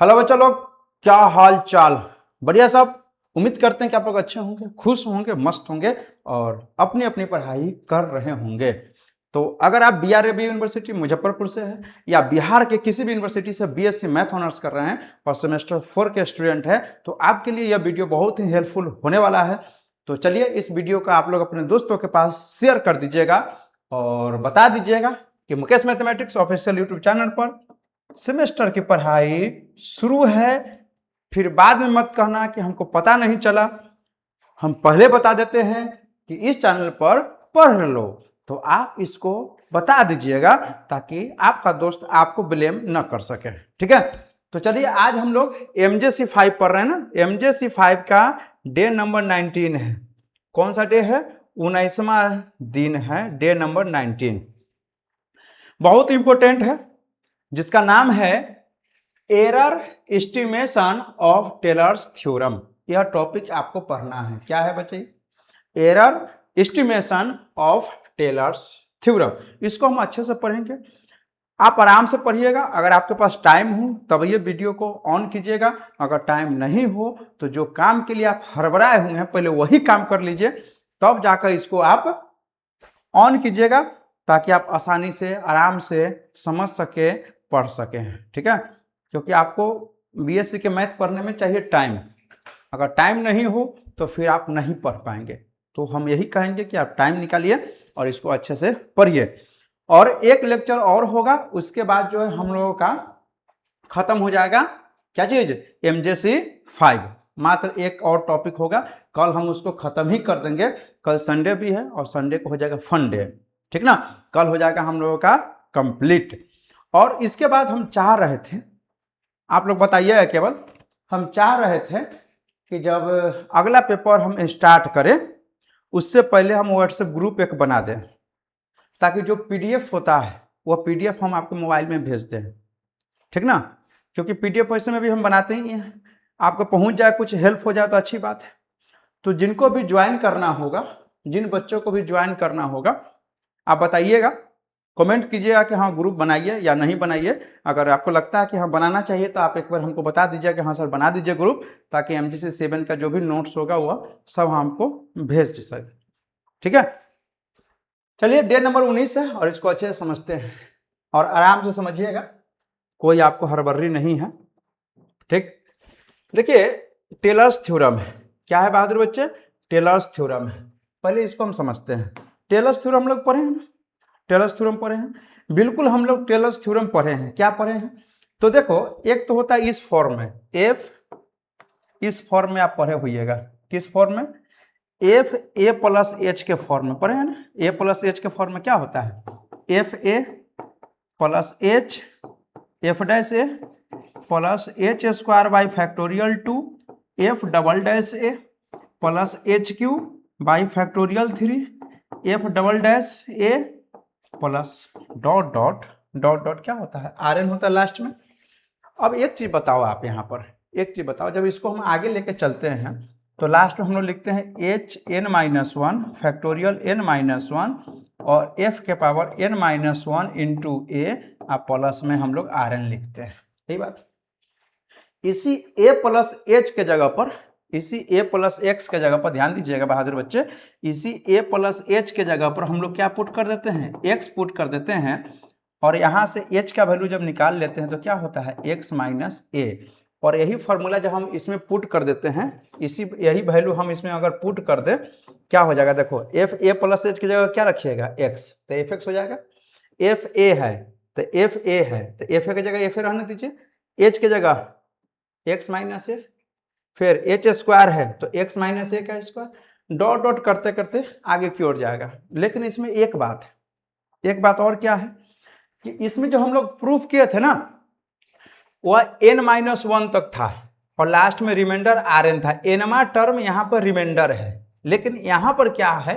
Hello बच्चा लोग, क्या हाल चाल। बढ़िया सब। उम्मीद करते हैं कि आप लोग अच्छे होंगे, खुश होंगे, मस्त होंगे और अपनी अपनी पढ़ाई कर रहे होंगे। तो अगर आप BRAB यूनिवर्सिटी मुजफ्फरपुर से हैं या बिहार के किसी भी यूनिवर्सिटी से BSc मैथ ऑनर्स कर रहे हैं और सेमेस्टर 4 के स्टूडेंट हैं, तो आपके लिए यह वीडियो बहुत ही हेल्पफुल होने वाला है। तो चलिए इस वीडियो का आप लोग अपने दोस्तों के पास शेयर कर दीजिएगा और बता दीजिएगा कि Mukesh mathematics official YouTube channel पर सेमेस्टर की पढ़ाई शुरू है। फिर बाद में मत कहना कि हमको पता नहीं चला। हम पहले बता देते हैं कि इस चैनल पर पढ़ लो, तो आप इसको बता दीजिएगा ताकि आपका दोस्त आपको ब्लेम न कर सके। ठीक है, तो चलिए आज हम लोग MJC 5 पढ़ रहे हैं ना। MJC 5 का डे नंबर 19 है। कौन सा डे है? 19वां दिन है, डे नंबर 19। बहुत इंपॉर्टेंट है, जिसका नाम है error estimation of Taylor's theorem. यह टॉपिक आपको पढ़ना है। क्या है बच्चे? Error estimation of Taylor's theorem. इसको हम अच्छे से पढ़ेंगे। आप आराम से पढ़िएगा। अगर आपके पास टाइम हो तब ये वीडियो को ऑन कीजिएगा। अगर टाइम नहीं हो तो जो काम के लिए आप हड़बड़ाए हुए हैं पहले वही काम कर लीजिए, तब जाकर इसको आप ऑन कीजिएगा ताकि आप आसानी से आराम से समझ सके, पढ़ सके। ठीक है, क्योंकि आपको BSc के मैथ पढ़ने में चाहिए टाइम। अगर टाइम नहीं हो तो फिर आप नहीं पढ़ पाएंगे। तो हम यही कहेंगे कि आप टाइम निकालिए और इसको अच्छे से पढ़िए। और एक लेक्चर और होगा, उसके बाद जो है हम लोगों का खत्म हो जाएगा। क्या चीज? MJC 5। मात्र एक और टॉपिक होगा, कल हम उसको खत्म ही कर देंगे। कल संडे भी है और संडे को हो जाएगा फन डे। ठीक ना, कल हो जाएगा हम लोगों का कंप्लीट। और इसके बाद हम चाह रहे थे, आप लोग बताइएगा केवल, हम चाह रहे थे कि जब अगला पेपर हम स्टार्ट करें उससे पहले हम व्हाट्सएप ग्रुप एक बना दें, ताकि जो PDF होता है वह PDF हम आपके मोबाइल में भेज दें। ठीक ना, क्योंकि PDF वैसे में भी हम बनाते ही हैं। आपको पहुंच जाए, कुछ हेल्प हो जाए तो अच्छी बात है। तो जिनको भी ज्वाइन करना होगा, जिन बच्चों को भी ज्वाइन करना होगा, आप बताइएगा, कमेंट कीजिएगा कि हाँ ग्रुप बनाइए या नहीं बनाइए। अगर आपको लगता है कि हाँ बनाना चाहिए तो आप एक बार हमको बता दीजिए कि हाँ सर बना दीजिए ग्रुप, ताकि MJC 7 का जो भी नोट्स होगा वह सब हमको भेज सके। ठीक है, चलिए डे नंबर 19 है और इसको अच्छे से समझते हैं और आराम से समझिएगा, कोई आपको हड़बड़ी नहीं है। ठीक, देखिए टेलर्स थ्योरम है। क्या है बहादुर बच्चे? टेलर्स थ्योरम है। पहले इसको हम समझते हैं। टेलर्स थ्योरम हम लोग पढ़े हैं ना, टेलर्स थ्योरम पढ़े हैं, बिल्कुल हम लोग टेलर्स थ्योरम पढ़े हैं। क्या पढ़े हैं? तो देखो, एक तो होता है इस फॉर्म में, F, इस फॉर्म में आप पढ़े होइएगा। किस फॉर्म में? F A प्लस H के फॉर्म में पढ़े हैं ना। A प्लस H के फॉर्म में क्या होता है? FA plus H F dash A plus H square by factorial 2 F double dash A plus HQ by factorial 3 F double dash A plus dot dot dot dot क्या होता है? RN होता है लास्ट में। अब एक चीज बताओ, आप यहाँ पर एक चीज बताओ, जब इसको हम आगे लेके चलते हैं तो लास्ट में हम लोग लिखते हैं HN-1 फैक्टोरियल N-1 और F के पावर N-1 इंटू A, आप प्लस में हम लोग RN लिखते हैं। यही बात। इसी A प्लस H के जगह पर, इसी A प्लस X के जगह पर, ध्यान दीजिएगा बहादुर बच्चे, इसी A प्लस H के जगह पर हम लोग क्या पुट कर देते हैं? X पुट कर देते हैं। और यहाँ से H का वैल्यू जब निकाल लेते हैं तो क्या होता है? X minus A। और यही फॉर्मूला जब हम इसमें पुट कर देते हैं, यही वैल्यू हम इसमें अगर पुट कर दे, क्या हो जाएगा? देखो, F A प्लस H की जगह क्या रखिएगा? X, तो FX हो जाएगा। F A है तो F A है तो F A की जगह F A रहने दीजिए, H की जगह X माइनस A, फिर H स्क्वायर है तो X माइनस A का स्क्वायर, डॉट डॉट करते करते आगे की ओर जाएगा। लेकिन इसमें एक बात है, एक बात और क्या है कि इसमें जो हम लोग प्रूफ किए थे ना, वह N-1 तक था और लास्ट में रिमाइंडर RN था। Nवां टर्म यहाँ पर रिमाइंडर है, लेकिन यहाँ पर क्या है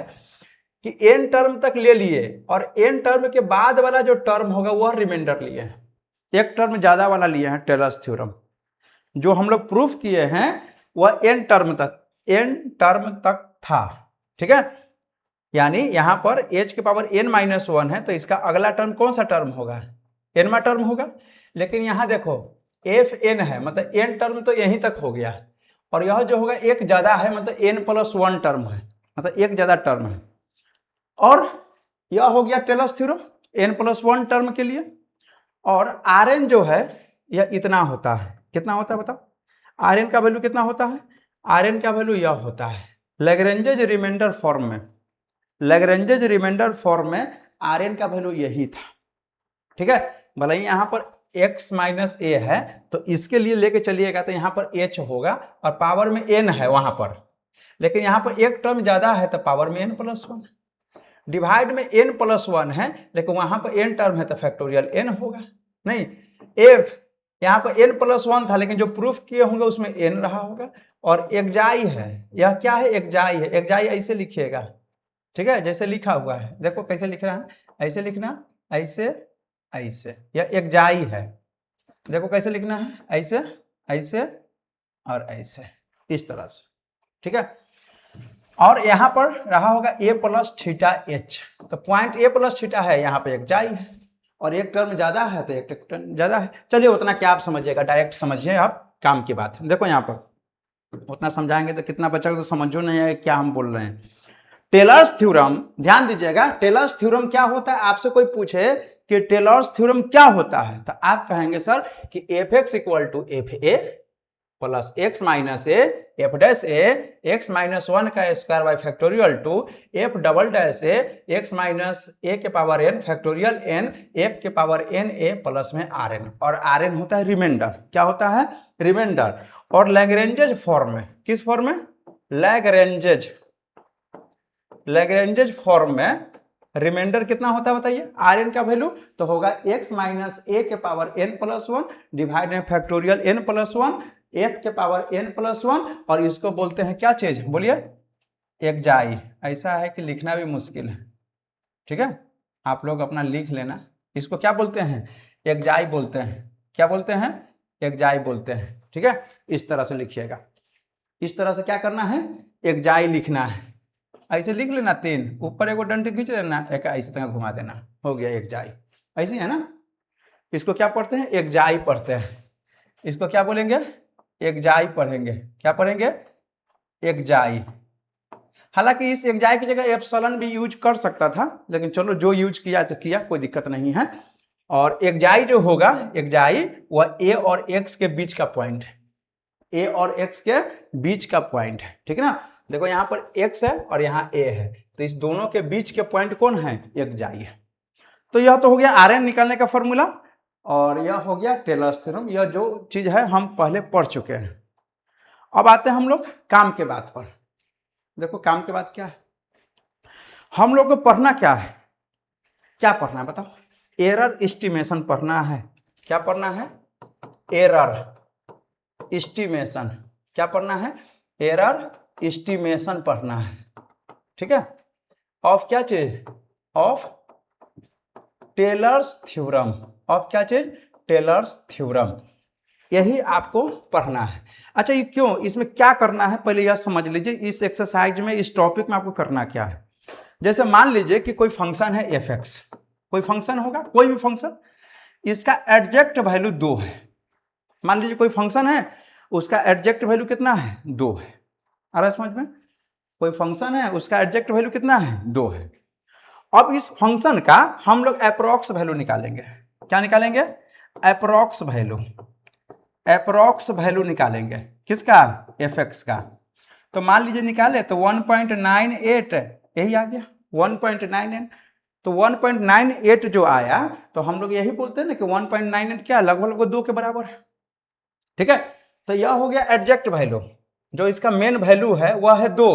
कि N टर्म तक ले लिए और N टर्म के बाद वाला जो टर्म होगा वह रिमाइंडर लिए हैं, एक टर्म ज्यादा वाला लिए हैं। टेलर्स थ्योरम जो हम लोग प्रूफ किए हैं वह N टर्म तक था। ठीक है, यानी यहां पर H के पावर N-1 है तो इसका अगला टर्म कौन सा टर्म होगा? Nवां टर्म होगा। लेकिन यहां देखो, एफ एन है, मतलब एन टर्म तो यहीं तक हो गया, और यह जो होगा एक ज्यादा है, मतलब एन प्लस वन टर्म है, मतलब एक ज्यादा टर्म है। और यह हो गया Taylor's theorem n plus one term के लिए। और आर एन जो है यह इतना होता है, कितना होता है बताओ, आर एन का वैल्यू कितना होता है, आर एन का वैल्यू यह होता है लैग्रेंजेज रिमाइंडर फॉर्म में, लैग्रेंजेज रिमाइंडर फॉर्म में आर एन का वैल्यू यही था। ठीक है, भले ही यहाँ पर x माइनस ए है तो इसके लिए लेके चलिएगा तो यहाँ पर h होगा और पावर में n है वहां पर, लेकिन यहाँ पर एक टर्म ज्यादा है तो पावर में n प्लस वन, डिवाइड में n प्लस वन है लेकिन वहां पर n टर्म है तो फैक्टोरियल n होगा। नहीं, f यहाँ पर n प्लस वन था लेकिन जो प्रूफ किए होंगे उसमें n रहा होगा। और एक्जाई है, यह क्या है, एक्जाई है, एक्जाई ऐसे लिखिएगा, ठीक है, जैसे लिखा हुआ है, देखो कैसे लिख रहा है, ऐसे लिखना, ऐसे ऐसे, यह एक्जाई है, देखो कैसे लिखना है, ऐसे ऐसे और ऐसे, इस तरह से। ठीक है, और यहां पर रहा होगा a प्लस थीटा एच, तो पॉइंट a प्लस थीटा है, यहाँ पे एक्जाई है, और एक टर्म ज्यादा है तो एक टर्म ज्यादा है। चलिए उतना क्या आप समझिएगा, डायरेक्ट समझिए आप काम की बात। देखो यहाँ पर उतना समझाएंगे तो कितना बचेगा तो समझो नहीं है क्या हम बोल रहे हैं। टेलर्स थ्योरम, ध्यान दीजिएगा, टेलर्स थ्योरम क्या होता है, आपसे कोई पूछे कि टेलर्स थ्योरम क्या होता है तो आप कहेंगे सर कि F X equal to F A plus X minus A F dash A X minus one का square by factorial two F double dash A X minus A के power N factorial N F के power N A plus में R N, और R N होता है reminder, क्या होता है, रिमाइंडर। और लैग्रेंजेज फॉर्म में, किस फॉर्म में, लैग्रेंजेज, लैग्रेंजेज फॉर्म में रिमाइंडर कितना होता है बताइए, आर एन का वैल्यू तो होगा एक्स माइनस ए के power N plus one divide में factorial N plus one F के पावर एन प्लस वन, और इसको बोलते हैं क्या चीज बोलिए, एक्जाई। ऐसा है कि लिखना भी मुश्किल है, ठीक है, आप लोग अपना लिख लेना, इसको क्या बोलते हैं, एक्जाई बोलते हैं, क्या बोलते हैं, एक्जाई बोलते हैं। ठीक है, इस तरह से लिखिएगा, इस तरह से क्या करना है, एक्जाई लिखना है, ऐसे लिख लेना, तीन ऊपर एक डंडी खींच लेना, एक ऐसे तरह घुमा देना, हो गया एक्जाई, ऐसी है ना। इसको क्या पढ़ते हैं, एक्जाई पढ़ते हैं, इसको क्या बोलेंगे, एक्जाई पढ़ेंगे, क्या पढ़ेंगे, एक्जाई। हालांकि इस एक्जाई की जगह एप्सिलॉन भी यूज कर सकता था, लेकिन चलो जो यूज किया तो किया, कोई दिक्कत नहीं है। और एक्जाई जो होगा, एक्जाई वह ए और एक्स के बीच का पॉइंट है, ए और एक्स के बीच का पॉइंट है, ठीक है ना। देखो यहाँ पर x है और यहाँ a है, तो इस दोनों के बीच के पॉइंट कौन है, एक्जाई है। तो यह तो हो गया आर एन निकालने का फॉर्मूला, और यह हो गया टेलर्स थ्योरम, यह जो चीज है हम पहले पढ़ चुके हैं। अब आते हैं हम लोग काम के बात पर। देखो काम के बाद क्या है, हम लोग को पढ़ना क्या है, क्या पढ़ना है बताओ, एरर एस्टिमेशन पढ़ना है। क्या पढ़ना है, एरर एस्टिमेशन, क्या पढ़ना है, एरर एस्टिमेशन पढ़ना है। ठीक है, ऑफ क्या चीज, ऑफ टेलर्स थ्योरम, ऑफ क्या चीज, टेलर्स थ्योरम, यही आपको पढ़ना है। अच्छा ये क्यों, इसमें क्या करना है पहले यह समझ लीजिए, इस एक्सरसाइज में, इस टॉपिक में आपको करना क्या है। जैसे मान लीजिए कि कोई फंक्शन है एफ एक्स, कोई फंक्शन होगा, कोई भी फंक्शन, इसका एडजेक्ट वैल्यू 2 है। मान लीजिए कोई फंक्शन है, उसका एडजेक्ट वैल्यू कितना है, 2 है। आ रहा है समझ में, कोई फंक्शन है उसका एडजेक्ट वैल्यू कितना है, 2 है। अब इस फंक्शन का हम लोग अप्रोक्स वैल्यू निकालेंगे, क्या निकालेंगे, अप्रोक्स वैल्यू, अप्रोक्स वैल्यू निकालेंगे, किसका, एफ एक्स का। तो मान लीजिए निकाले तो 1.98 यही आ गया, 1.98, तो 1.98 जो आया तो हम लोग यही बोलते हैं ना कि 1.98 क्या लगभग 2 के बराबर है। ठीक है, तो यह हो गया एडजेक्ट वैल्यू, जो इसका मेन वैल्यू है वह है 2,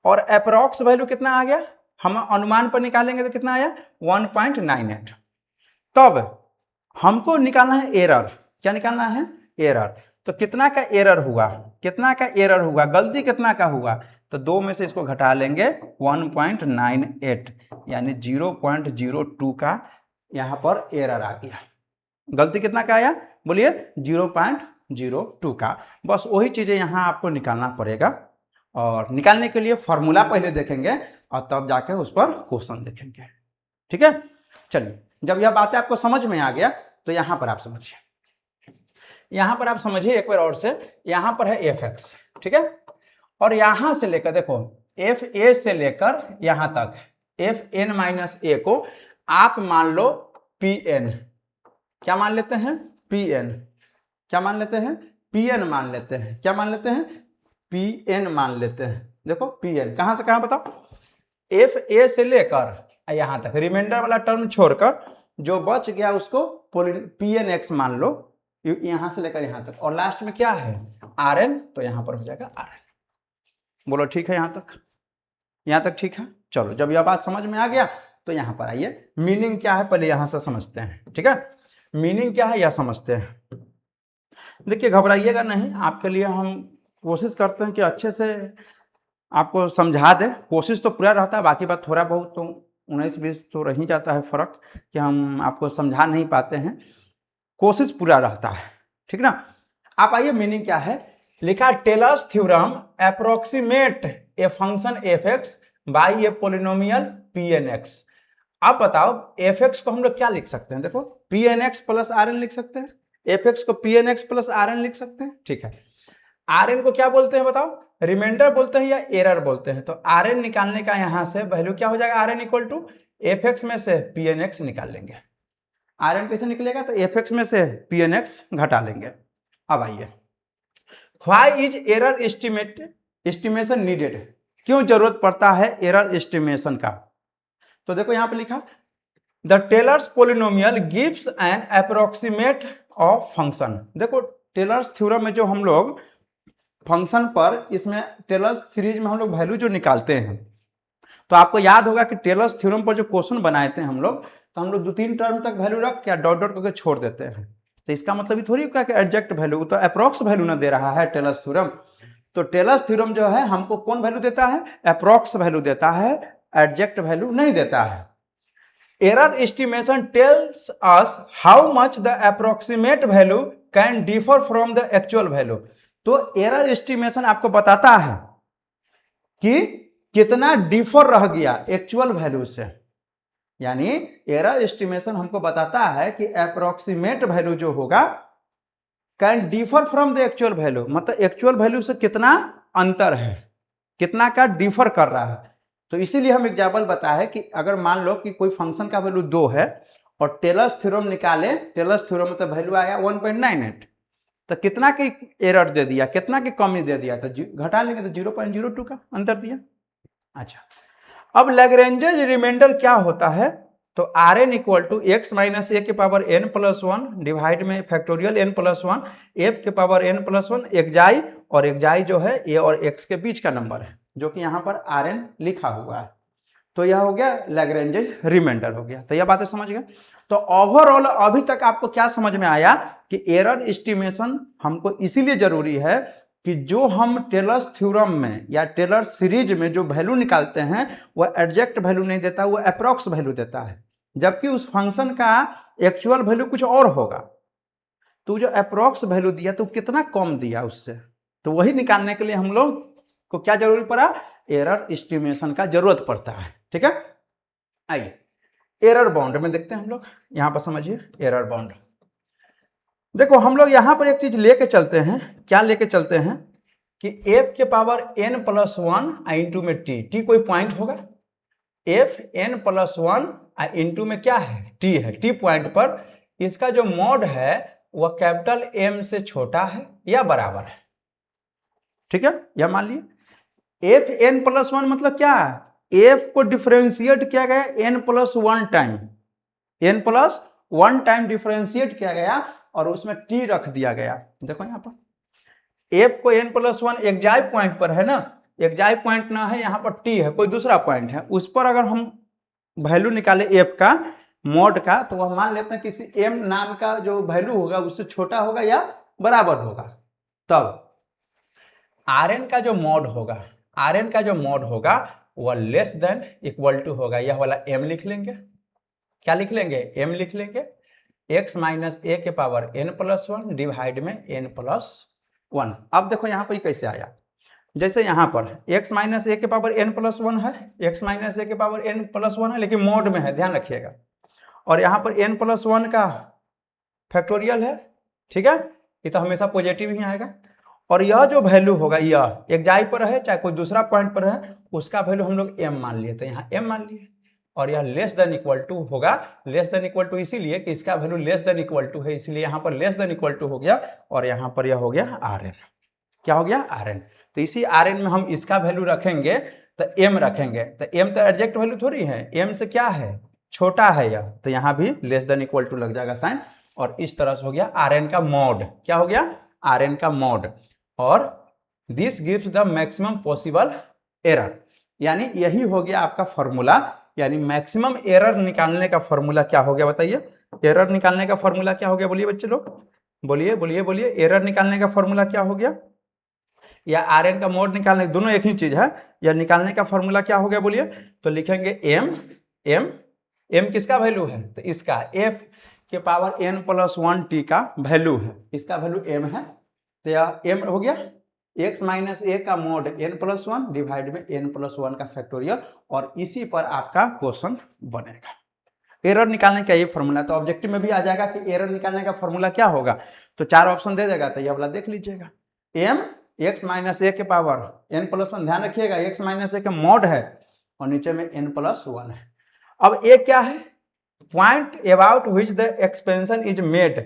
और अप्रोक्स वैल्यू कितना आ गया, हम अनुमान पर निकालेंगे तो कितना आया, 1.98। तब हमको निकालना है एरर, क्या निकालना है, एरर। तो कितना का एरर हुआ, कितना का एरर हुआ, गलती कितना का हुआ, तो 2 में से इसको घटा लेंगे 1.98, यानी 0.02 का यहां पर एरर आ गया। गलती कितना का आया बोलिए, 0.02 का। बस वही चीजें यहां आपको निकालना पड़ेगा, और निकालने के लिए फॉर्मूला पहले देखेंगे और तब जाकर उस पर क्वेश्चन देखेंगे। ठीक है, चलिए जब यह बातें आपको समझ में आ गया तो यहां पर आप समझिए, यहां पर आप समझिए एक बार और से, यहां पर है एफ एक्स, ठीक है, और यहां से लेकर देखो एफ ए से लेकर यहां तक एफ एन माइनस ए को आप मान लो पी एन, क्या मान लेते हैं, पी एन, क्या मान लेते हैं, पी एन मान लेते हैं, क्या मान लेते हैं, पी एन मान लेते हैं। देखो पी एन कहां से कहां बताओ, एफ ए से लेकर यहां तक, रिमाइंडर वाला टर्म छोड़कर जो बच गया उसको पी एन एक्स मान लो, यहां से लेकर यहां तक, और लास्ट में क्या है आर एन, तो यहां पर हो जाएगा आर एन। बोलो ठीक है, यहां तक ठीक है। चलो जब यह बात समझ में आ गया तो यहां पर आइए, मीनिंग क्या है पहले यहां से समझते हैं, ठीक है, मीनिंग क्या है यह समझते हैं। देखिए घबराइएगा नहीं, आपके लिए हम कोशिश करते हैं कि अच्छे से आपको समझा दे, कोशिश तो पूरा रहता है, बाकी बात थोड़ा बहुत तो 19-20 तो रह ही जाता है फर्क कि हम आपको समझा नहीं पाते हैं, कोशिश पूरा रहता है, ठीक ना। आप आइए मीनिंग क्या है, लिखा Taylor's theorem approximate a function f x by a polynomial p n x. आप बताओ एफ एक्स को हम लोग क्या लिख सकते हैं, देखो p n x plus r n लिख सकते हैं, एफ एक्स को p n x plus r n लिख सकते हैं, ठीक है। आर एन को क्या बोलते हैं बताओ, रिमाइंडर बोलते हैं या एरर बोलते हैं, तो आर एन निकालने का यहां से वैल्यू क्या हो जाएगा, r N equal to f x में से पी एन एक्स निकाल लेंगे। आर एन कैसे निकलेगा, तो एफ एक्स में से पी एन एक्स घटा लेंगे। अब आइए, why is error estimation needed, क्यों जरूरत पड़ता है एरर एस्टिमेशन का, तो देखो यहां पे लिखा the Taylor's polynomial gives an approximate of function. देखो टेलर्स थ्योरम में जो हम लोग फंक्शन पर, इसमें टेलर्स सीरीज में हम लोग वैल्यू जो निकालते हैं, तो आपको याद होगा कि टेलर्स थ्योरम पर जो क्वेश्चन बनाए थे हम लोग, तो हम लोग 2-3 टर्म तक वैल्यू रख के डॉट डॉट करके छोड़ देते हैं, तो इसका मतलब ये थोड़ी क्या कि एग्जैक्ट वैल्यू, तो अप्रोक्स वैल्यू ना दे रहा है टेलर्स थ्योरम। तो टेलर्स थ्योरम जो है हमको कौन वैल्यू देता है, अप्रोक्स वैल्यू देता है, एग्जैक्ट वैल्यू नहीं देता है। Error estimation tells us how much the approximate value can differ from the actual value. तो एरर एस्टिमेशन आपको बताता है कि कितना डिफर रह गया एक्चुअल वैल्यू से, यानी एरर एस्टिमेशन हमको बताता है कि अप्रोक्सीमेट वैल्यू जो होगा can differ from the actual value, मतलब एक्चुअल वैल्यू से कितना अंतर है, कितना का डिफर कर रहा है। तो इसीलिए हम एग्जाम्पल बताए कि अगर मान लो कि कोई फंक्शन का वैल्यू 2 है और टेलर्स थ्योरम निकाले, टेलर्स थ्योरम मतलब वैल्यू आया 1.98, तो कितना की एरर दे दिया, कितना की कमी दे दिया, तो घटा लेंगे तो 0.02 का अंतर दिया। अच्छा, अब लैग्रेंजेज रिमाइंडर क्या होता है, तो R N equal to X minus A के पावर एन प्लस 1 डिवाइड में फैक्टोरियल एन प्लस 1 एफ के पावर एन प्लस 1 एक्जाई, और एक्जाई जो है ए और एक्स के बीच का नंबर है, जो कि यहाँ पर आर एन लिखा हुआ है, तो यह हो गया लैग्रेंजेज रिमाइंडर हो गया। तो यह बातें समझ गए। तो ओवरऑल अभी तक आपको क्या समझ में आया कि एरर एस्टिमेशन हमको इसीलिए जरूरी है कि जो हम टेलर्स थ्योरम में या टेलर्स सीरीज में जो वैल्यू निकालते हैं वह एग्जैक्ट वैल्यू नहीं देता, वह अप्रॉक्स वैल्यू देता है, जबकि उस फंक्शन का एक्चुअल वैल्यू कुछ और होगा। तो जो अप्रॉक्स वैल्यू दिया तो कितना कम दिया उससे, तो वही निकालने के लिए हम लोग को क्या जरूरत पड़ा, एरर एस्टिमेशन का जरूरत पड़ता है, ठीक है। आइए एरर बाउंड में देखते हैं हम लोग, यहां पर समझिए एरर बाउंड। देखो हम लोग यहां पर एक चीज लेके चलते हैं, क्या लेके चलते हैं कि f के पावर n प्लस 1 इंटू में t कोई पॉइंट होगा, f n प्लस 1 इंटू में क्या है, t है, t पॉइंट पर इसका जो मॉड है वह कैपिटल M से छोटा है या बराबर है, ठीक है। यह मान लिए f n प्लस 1 मतलब क्या है, f को डिफरेंशिएट किया गया n plus 1 time, n plus 1 time differentiate किया गया और उसमें t रख दिया गया। देखो यहां पर f को n प्लस 1 एक्जाई पॉइंट पर है ना, एक्जाई पॉइंट ना है, यहां पर t है, कोई दूसरा पॉइंट है, उस पर अगर हम वैल्यू निकाले f का मॉड का, तो वह मान लेते हैं किसी m नाम का जो वैल्यू होगा उससे छोटा होगा या बराबर होगा, तब rn का जो मॉड होगा, rn का जो मॉड होगा वह लेस देन इक्वल टू होगा, यह वाला m लिख लेंगे, क्या लिख लेंगे, m लिख लेंगे, x माइनस ए के पावर n प्लस 1 डिवाइड में n प्लस 1। अब देखो यहां पर कैसे आया, जैसे यहां पर x माइनस ए के पावर n प्लस 1 है, x माइनस ए के पावर n प्लस 1 है, लेकिन मोड में है, ध्यान रखिएगा, और यहां पर n प्लस 1 का फैक्टोरियल है, ठीक है, ये तो हमेशा पॉजिटिव ही आएगा। और यह जो वैल्यू होगा, यह एक्स पर है चाहे कोई दूसरा पॉइंट पर है, उसका वैल्यू हम लोग m मान लिए, तो यहाँ m मान लिए। और यह लेस देन इक्वल टू होगा, लेस देन इक्वल टू इसीलिए कि इसका value less than equal to है, इसलिए यहाँ पर लेस देन इक्वल टू हो गया, और यहाँ पर यह हो गया Rn। क्या हो गया? Rn। तो इसी Rn में हम इसका वैल्यू रखेंगे तो m रखेंगे, तो m तो एग्जैक्ट वैल्यू थोड़ी है, m से क्या है, छोटा है यह, तो यहाँ भी लेस देन इक्वल टू लग जाएगा साइन, और इस तरह से हो गया Rn का मॉड। क्या हो गया? Rn का मॉड। और this gives the maximum possible error, यानी यही हो गया आपका फॉर्मूला, यानी मैक्सिमम एरर निकालने का फॉर्मूला क्या हो गया बताइए? एरर निकालने का फॉर्मूला क्या हो गया? बोलिए बच्चे लोग, बोलिए बोलिए बोलिए, एरर निकालने का फॉर्मूला क्या हो गया? या Rn का मोड निकालने, दोनों एक ही चीज है, या निकालने का फॉर्मूला क्या हो गया बोलिए? तो लिखेंगे m किसका वैल्यू है? तो इसका f के पावर n+1t का वैल्यू है, इसका वैल्यू m है, तो यह m हो गया x माइनस a का मोड n+1 डिवाइड में n+1 का फैक्टोरियल, और इसी पर आपका क्वेश्चन बनेगा। एरर निकालने का ये फॉर्मूला, तो ऑब्जेक्टिव में भी आ जाएगा कि एरर निकालने का फॉर्मूला क्या होगा, तो 4 ऑप्शन दे देगा, तो ये वाला देख लीजिएगा, m x माइनस a के पावर n+1, ध्यान रखिएगा x माइनस a का मॉड है और नीचे में n+1 है। अब a क्या है? Point about which the expansion is made.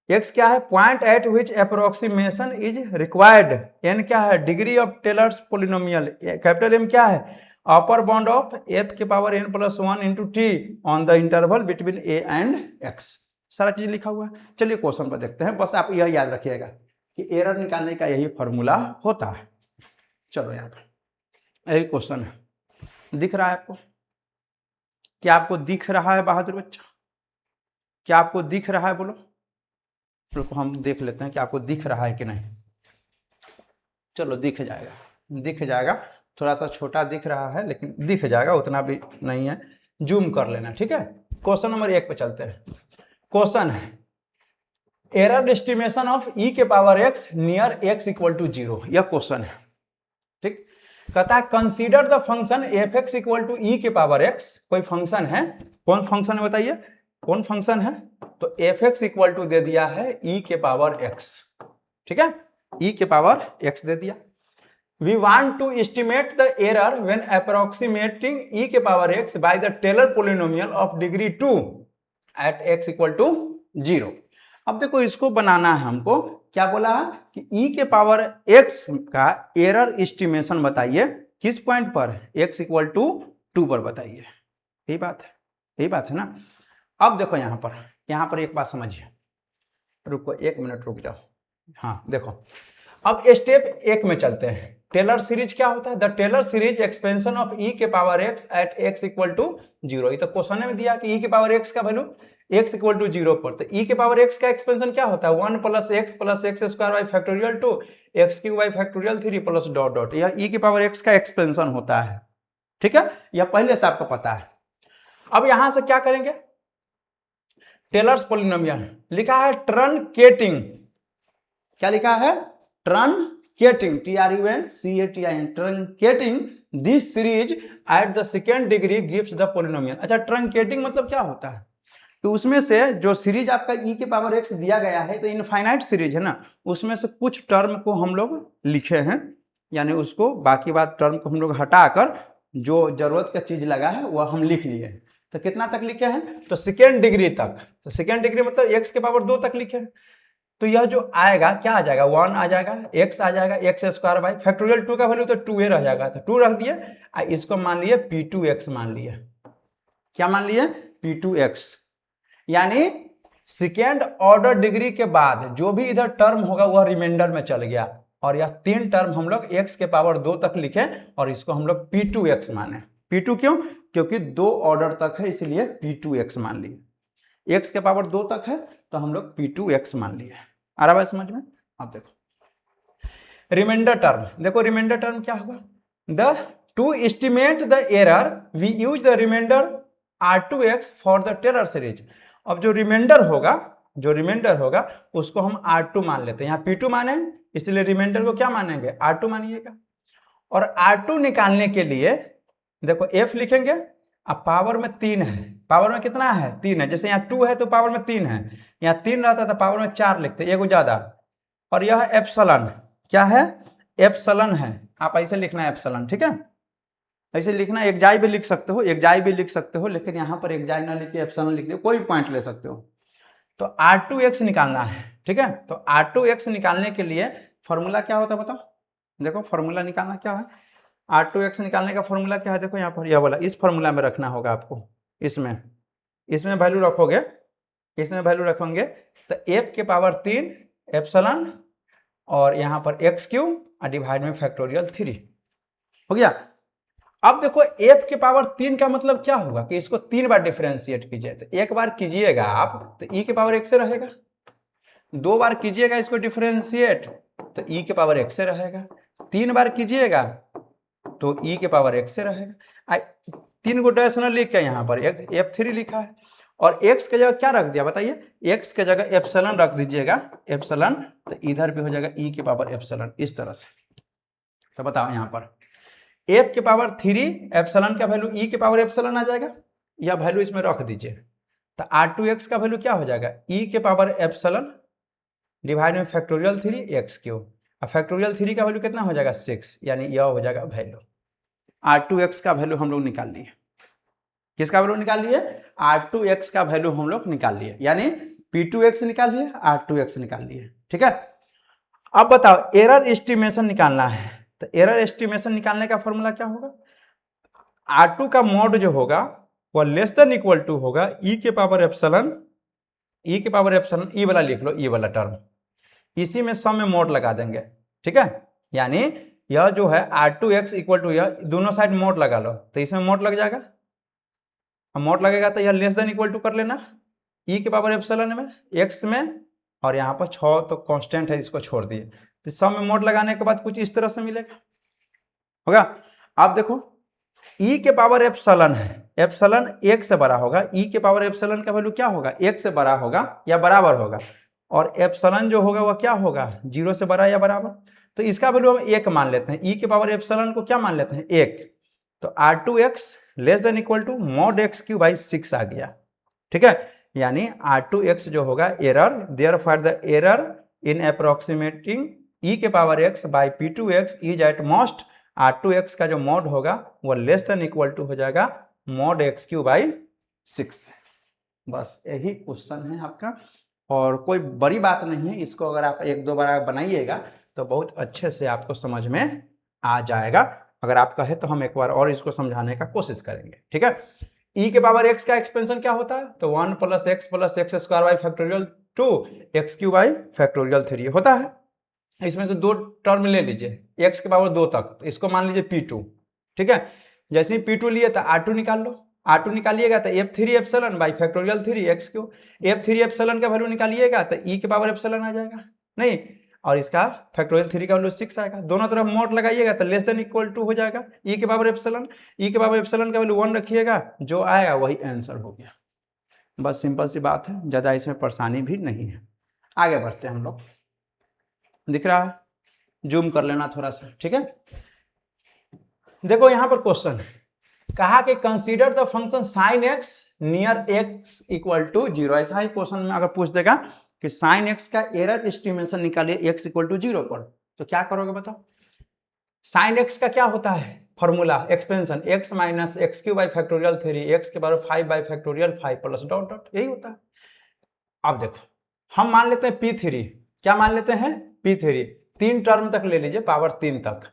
x क्या है? Point at which approximation is required. n क्या है? Degree of Taylor's polynomial. Capital M क्या है? अपर बाउंड ऑफ f के power n+1 into t on the interval between a and x। सारा चीज लिखा हुआ है। चलिए क्वेश्चन पर देखते हैं, बस आप यह याद रखिएगा कि एरर निकालने का यही फॉर्मूला होता है। चलो यहाँ पर यही क्वेश्चन है, दिख रहा है आपको? क्या आपको दिख रहा है बहादुर बच्चा? क्या आपको दिख रहा है? बोलो, रुको हम देख लेते हैं कि आपको दिख रहा है कि नहीं। चलो दिख जाएगा, दिख जाएगा, थोड़ा सा छोटा दिख रहा है लेकिन दिख जाएगा, उतना भी नहीं है, जूम कर लेना, ठीक है। क्वेश्चन नंबर 1 पे चलते हैं। क्वेश्चन है एरर एस्टिमेशन ऑफ e के power x near x equal to 0, यह क्वेश्चन है, ठीक। कहता है consider the function f(x) equal to e के पावर x। कोई फंक्शन है, कौन फंक्शन है बताइए, कौन फंक्शन है? तो f(x) इक्वल टू दे दिया है e के पावर x, ठीक है, e के पावर x दे दिया। We want to estimate the error when approximating e के power x by the Taylor polynomial of degree 2 at x equal to 0। अब देखो इसको बनाना है हमको, क्या बोला है कि e के पावर x का एरर एस्टिमेशन बताइए, किस पॉइंट पर? x इक्वल टू 2 पर बताइए। यही बात है, यही बात है ना। अब देखो यहाँ पर एक बात समझिए, रुको 1 मिनट रुक जाओ। हाँ देखो, अब स्टेप 1 में चलते हैं। टेलर सीरीज क्या होता है? The Taylor series expansion of e के power x at x equal to 0। ये तो क्वेश्चन में दिया कि e के पावर x का वैल्यू x इक्वल टू 0 पर, तो e के पावर x का एक्सपेंशन क्या होता है? 1 plus x square by factorial 2 x cube by factorial 3 plus dot dot, यह e के पावर x का एक्सपेंशन होता है, ठीक है, यह पहले से आपको पता है। अब यहां से क्या करेंगे? टेलर्स पोलिनोमियल लिखा है ट्रनकेटिंग, क्या लिखा है? Truncating, TRUNCATING, truncating this series at the second degree gives the polynomial. अच्छा, ट्रनकेटिंग मतलब क्या होता है? तो उसमें से जो सीरीज आपका e के पावर x दिया गया है, तो इनफाइनाइट सीरीज है ना, उसमें से कुछ टर्म को हम लोग लिखे हैं, यानी उसको बाकी बात टर्म को हम लोग हटाकर जो जरूरत का चीज लगा है वह हम लिख लिए हैं। तो कितना तक लिखे हैं? तो सेकेंड डिग्री तक। तो सेकेंड डिग्री मतलब x के पावर 2 तक लिखे हैं। तो यह जो आएगा क्या आ जाएगा? 1 आ जाएगा, x आ जाएगा, x स्क्वायर बाई फैक्टोरियल 2 का वैल्यू तो 2a रह जाएगा, तो 2 रख दिए, इसको मान लिए p2x मान लिए। क्या मान लिए? p2x। यानी सेकेंड ऑर्डर डिग्री के बाद जो भी इधर टर्म होगा वह रिमाइंडर में चल गया, और यह 3 टर्म हम लोग x के पावर 2 तक लिखे और इसको हम लोग p2x माने। p2 क्यों? क्योंकि 2 ऑर्डर तक है इसलिए p2x मान लिए। x के पावर 2 तक है तो हम लोग p2x मान लिए। आ रहा है समझ में? अब देखो रिमाइंडर टर्म, देखो रिमाइंडर टर्म क्या होगा? The to estimate the error we use the remainder r2x for the Taylor series. अब जो रिमाइंडर होगा उसको हम r2 मान लेते हैं, यहाँ p2 माने इसलिए रिमाइंडर को क्या मानेंगे? r2 मानिएगा। और r2 निकालने के लिए देखो f लिखेंगे, अब पावर में 3 है, पावर में कितना है? 3 है। जैसे यहाँ 2 है तो पावर में 3 है, यहाँ 3 रहता तो पावर में 4 लिखते, एगो ज्यादा, और यह एप्सलन क्या है, एप्सलन है। आप ऐसे लिखना है एप्सलन, ठीक है, ऐसे लिखना, एक्जाई भी लिख सकते हो, एक्जाई भी लिख सकते हो, लेकिन यहाँ पर एक्जाई ना लिख के एप्सलन लिख दो, कोई भी पॉइंट ले सकते हो। तो R2X निकालना है, ठीक है। तो R2X निकालने के लिए फॉर्मूला क्या होता है बताओ, देखो फॉर्मूला निकालना क्या है, R2X निकालने का फॉर्मूला क्या है, देखो यहाँ पर यह वाला, इस फॉर्मूला में रखना होगा आपको, इसमें वैल्यू रखोगे, इसमें वैल्यू रखोगे तो f के पावर 3 एप्सलन और यहाँ पर x³ और डिवाइड में फैक्टोरियल 3 हो गया। अब देखो f के पावर 3 का मतलब क्या होगा कि इसको 3 बार डिफरेंशिएट कीजिए, तो एक बार कीजिएगा आप तो e के पावर 1 से रहेगा, 2 बार कीजिएगा इसको डिफरेंशिएट तो e के पावर 1 से रहेगा, 3 बार कीजिएगा तो e के पावर 1 से रहेगा। 3 को डेसिमल लिख के यहाँ पर f3 लिखा है, और x के जगह क्या रख दिया बताइए, x के जगह एप्सलन रख दीजिएगा, एप्सलन, तो इधर भी हो जाएगा e के पावर एप्सलन, इस तरह से। तो बताओ यहाँ पर f के पावर 3 एप्सलन का वैल्यू e के पावर एप्सलन आ जाएगा, या वैल्यू इसमें रख दीजिए, तो R2X का वैल्यू क्या हो जाएगा, e के पावर एप्सलन डिवाइड में फैक्टोरियल 3 x³, और फैक्टोरियल 3 का वैल्यू कितना हो जाएगा 6, यानी यह हो जाएगा वैल्यू। R2X का वैल्यू हम लोग निकाल लिए, किसका वैल्यू निकाल लिए, R2X का वैल्यू हम लोग निकाल लिए, यानी P2X निकाल लिए, R2X निकाल लिए, ठीक है। अब बताओ एरर एस्टिमेशन निकालना है, तो एरर एस्टिमेशन निकालने का फॉर्मूला क्या होगा, R2 का मोड जो होगा वह लेस देन इक्वल टू होगा e के पावर एप्सलन, e के पावर एप्सलन, ई वाला लिख लो, ई वाला टर्म, इसी में सम में मोड लगा देंगे, ठीक है। यानी यह जो है R2X इक्वल टू, यह दोनों साइड मोड लगा लो तो इसमें मोड लग जाएगा, मोड लगेगा तो यह लेस देन इक्वल टू कर लेना e के पावर एप्सलन में, x में, और यहाँ पर 6 तो कांस्टेंट है, इसको छोड़ दिए, तो सब में मोड लगाने के बाद कुछ इस तरह से मिलेगा, होगा। आप देखो e के पावर एप्सलन है, एप्सलन 1 से बड़ा होगा, e के पावर एप्सलन का वैल्यू क्या होगा, 1 से बड़ा होगा या बराबर होगा, और एप्सलन जो होगा वह क्या होगा, 0 से बड़ा या बराबर, तो इसका वैल्यू हम 1 मान लेते हैं, e के पावर एप्सलन को क्या मान लेते हैं 1, तो R2X less than equal to mod x³/6 आ गया, ठीक है। यानी R2X जो होगा error, therefore the error in approximating e के power x by P2X is at most, R2X का जो मॉड होगा वो लेस देन इक्वल टू हो जाएगा मॉड x³/6। बस यही क्वेश्चन है आपका, और कोई बड़ी बात नहीं है, इसको अगर आप 1-2 बार बनाइएगा तो बहुत अच्छे से आपको समझ में आ जाएगा। अगर आप कहे तो हम एक बार और इसको समझाने का कोशिश करेंगे, ठीक है। e के पावर x का एक्सपेंशन क्या होता है, तो 1 + x + x² by factorial 2 x³ होता है। इसमें से 2 टर्म ले लीजिए, x के पावर 2 तक, तो इसको मान लीजिए P2, ठीक है। जैसे ही P2 लिए तो R2 निकाल लो, R2 निकालिएगा तो f3 epsilon by factorial 3 x³, f3 epsilon का वैल्यू निकालिएगा तो e के पावर एप्सलन आ जाएगा, नहीं, और इसका फैक्टोरियल 3 का वैल्यू 6 आएगा, दोनों तरफ मोड लगाइएगा तो लेस देन इक्वल टू हो जाएगा e के पावर एप्सलन, e के पावर एप्सलन का वैल्यू 1 रखिएगा, जो आएगा वही आंसर हो गया। बस सिंपल सी बात है, ज़्यादा इसमें परेशानी भी नहीं है। आगे बढ़ते हैं हम लोग, दिख रहा है, जूम कर लेना थोड़ा सा, ठीक है। देखो यहाँ पर क्वेश्चन कहा कि consider the function sin x near x equal to 0, ऐसा ही क्वेश्चन में अगर पूछ देगा कि sin x का एरर एस्टिमेशन निकालिए x इक्वल टू 0 पर, तो क्या करोगे बताओ। sin x का क्या होता है फॉर्मूला, एक्सपेंशन x माइनस x³/फैक्टोरियल 3 x के पावर 5/फैक्टोरियल 5 प्लस डॉट डॉट, यही होता है। अब देखो हम मान लेते हैं P3, क्या मान लेते हैं P3, 3 टर्म तक ले लीजिए, पावर 3 तक,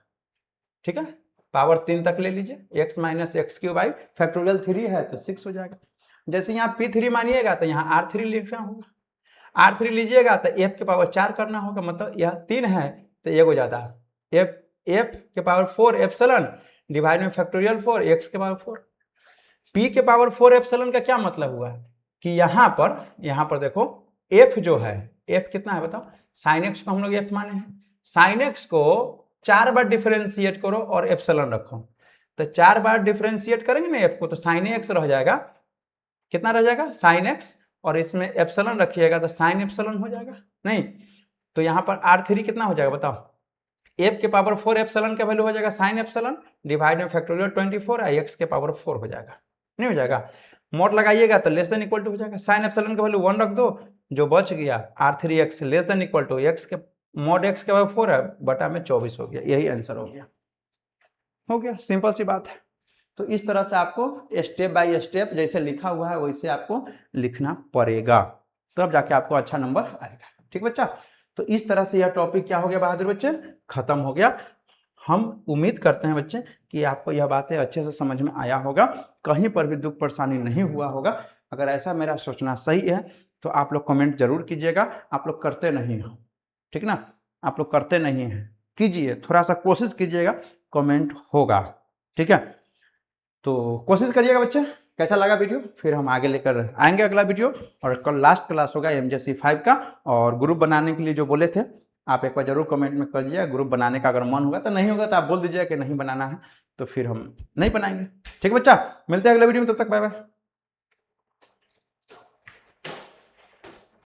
ठीक है, पावर 3 तक ले लीजिए, x माइनस x³/फैक्टोरियल 3 है तो 6 हो जाएगा। जैसे यहाँ P3 मानिएगा तो यहाँ R3 लिखना होगा, R3 लीजिएगा तो f के पावर 4 करना होगा, मतलब यह 3 है तो 1 हो जाता है, f के पावर 4 एप्सलन डिवाइड में फैक्टोरियल 4 x के पावर 4। p के पावर 4 एप्सलन का क्या मतलब हुआ कि यहाँ पर देखो f जो है, f कितना है बताओ, sin x को हम लोग f माने हैं, sin x को 4 बार डिफरेंशिएट करो और एप्सलन रखो, तो 4 बार डिफरेंशिएट करेंगे ना f को, तो sin x रह जाएगा, कितना रह जाएगा sin x, और इसमें एप्सलन रखिएगा तो sin एप्सलन हो जाएगा, नहीं, तो यहाँ पर R3 कितना हो जाएगा बताओ, f के पावर 4 एप्सलन का वैल्यू हो जाएगा sin एप्सलन डिवाइड में फैक्टोरियल 24 x के पावर 4 हो जाएगा, नहीं हो जाएगा, मोड लगाइएगा तो लेस देन इक्वल टू हो जाएगा, sin एप्सलन का वैल्यू 1 रख दो, जो बच गया R3x less than equal to x के मॉड एक्स के बाद 4 है, बटा में 24 हो गया, यही आंसर हो गया। सिंपल सी बात है। तो इस तरह से आपको स्टेप बाय स्टेप जैसे लिखा हुआ है वैसे आपको लिखना पड़ेगा, तब जाके आपको अच्छा नंबर आएगा। ठीक बच्चा, तो इस तरह से यह टॉपिक क्या हो गया बहादुर बच्चे, खत्म हो गया। हम उम्मीद करते हैं बच्चे कि आपको यह बातें अच्छे से समझ में आया होगा, कहीं पर भी दुख परेशानी नहीं हुआ होगा। अगर ऐसा मेरा सोचना सही है तो आप लोग कमेंट जरूर कीजिएगा। आप लोग करते नहीं हो, ठीक ना, आप लोग करते नहीं हैं, कीजिए, थोड़ा सा कोशिश कीजिएगा, कमेंट होगा। ठीक है, तो कोशिश करिएगा बच्चे। कैसा लगा वीडियो, फिर हम आगे लेकर आएंगे अगला वीडियो। और कल लास्ट क्लास होगा MJC 5 का, और ग्रुप बनाने के लिए जो बोले थे आप एक बार जरूर कमेंट में कर दीजिएगा। ग्रुप बनाने का अगर मन होगा तो, नहीं होगा तो आप बोल दीजिएगा कि नहीं बनाना है, तो फिर हम नहीं बनाएंगे। ठीक बच्चा, मिलते हैं अगले वीडियो में, तब तक बाय बाय।